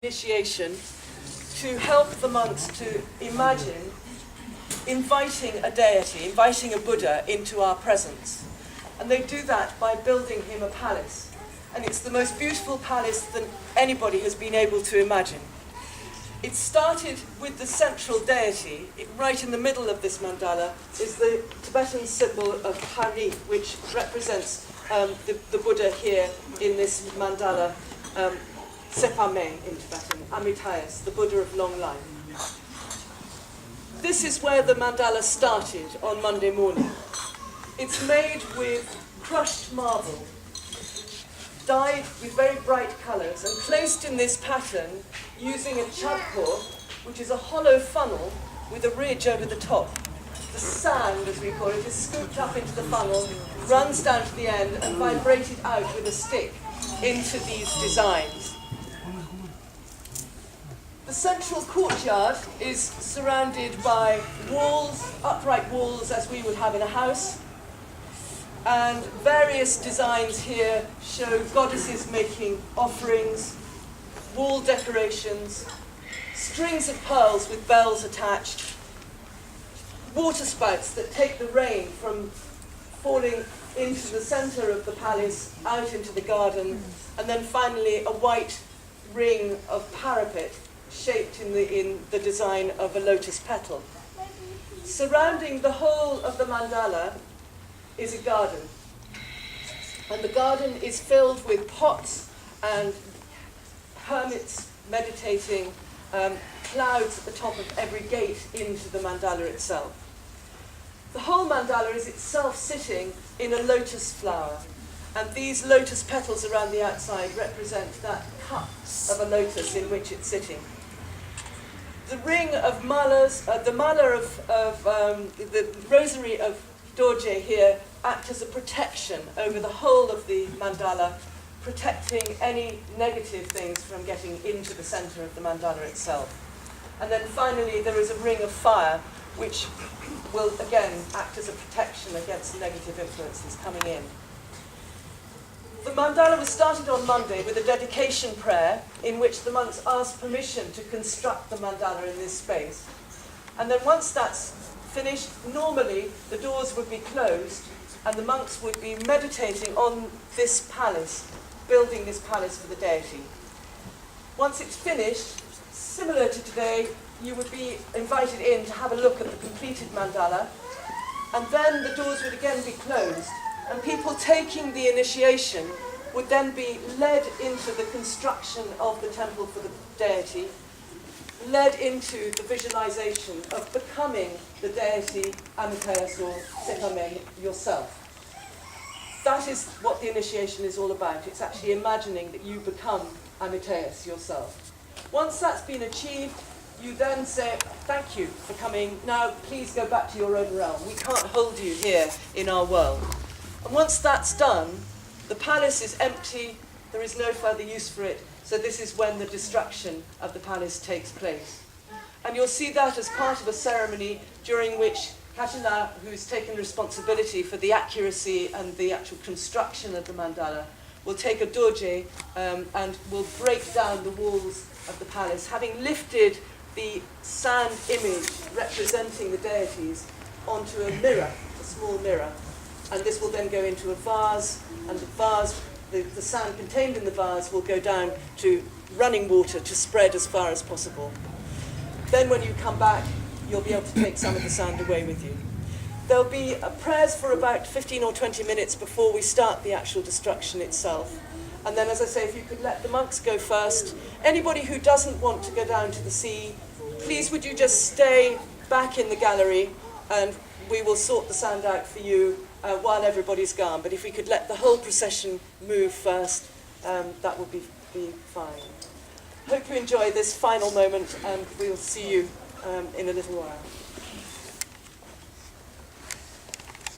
initiation to help the monks to imagine inviting a deity, inviting a Buddha into our presence. And they do that by building him a palace. And it's the most beautiful palace that anybody has been able to imagine. It started with the central deity. Right in the middle of this mandala is the Tibetan symbol of Hari, which represents the Buddha here in this mandala. Sepame in Tibetan, Amitayas, the Buddha of long life. This is where the mandala started on Monday morning. It's made with crushed marble, dyed with very bright colours, and placed in this pattern using a chadpur, which is a hollow funnel with a ridge over the top. The sand, as we call it, is scooped up into the funnel, runs down to the end, and vibrated out with a stick into these designs. The central courtyard is surrounded by walls, upright walls as we would have in a house, and various designs here show goddesses making offerings, wall decorations, strings of pearls with bells attached, water spouts that take the rain from falling into the centre of the palace, out into the garden, and then finally a white ring of parapet shaped in the design of a lotus petal. Surrounding the whole of the mandala is a garden. And the garden is filled with pots and hermits meditating, clouds at the top of every gate into the mandala itself. The whole mandala is itself sitting in a lotus flower. And these lotus petals around the outside represent that cup of a lotus in which it's sitting. The ring of malas, the mala of the rosary of Dorje here act as a protection over the whole of the mandala, protecting any negative things from getting into the center of the mandala itself. And then finally there is a ring of fire which will again act as a protection against negative influences coming in. The mandala was started on Monday with a dedication prayer in which the monks asked permission to construct the mandala in this space. And then once that's finished, normally the doors would be closed and the monks would be meditating on this palace, building this palace for the deity. Once it's finished, similar to today, you would be invited in to have a look at the completed mandala, and then the doors would again be closed. And people taking the initiation would then be led into the construction of the temple for the deity, led into the visualization of becoming the deity Amitayas or Sepame yourself. That is what the initiation is all about. It's actually imagining that you become Amitayas yourself. Once that's been achieved, you then say, thank you for coming. Now please go back to your own realm. We can't hold you here in our world. And once that's done, the palace is empty, there is no further use for it, so this is when the destruction of the palace takes place. And you'll see that as part of a ceremony during which Kajana, who's taken responsibility for the accuracy and the actual construction of the mandala, will take a dorje and will break down the walls of the palace, having lifted the sand image representing the deities onto a mirror, a small mirror. And this will then go into a vase, and the vase, the sand contained in the vase will go down to running water to spread as far as possible. Then when you come back, you'll be able to take some of the sand away with you. There'll be prayers for about 15 or 20 minutes before we start the actual destruction itself. And then, as I say, if you could let the monks go first. Anybody who doesn't want to go down to the sea, please would you just stay back in the gallery and we will sort the sand out for you while everybody's gone. But if we could let the whole procession move first, that would be fine. Hope you enjoy this final moment, and we'll see you in a little while.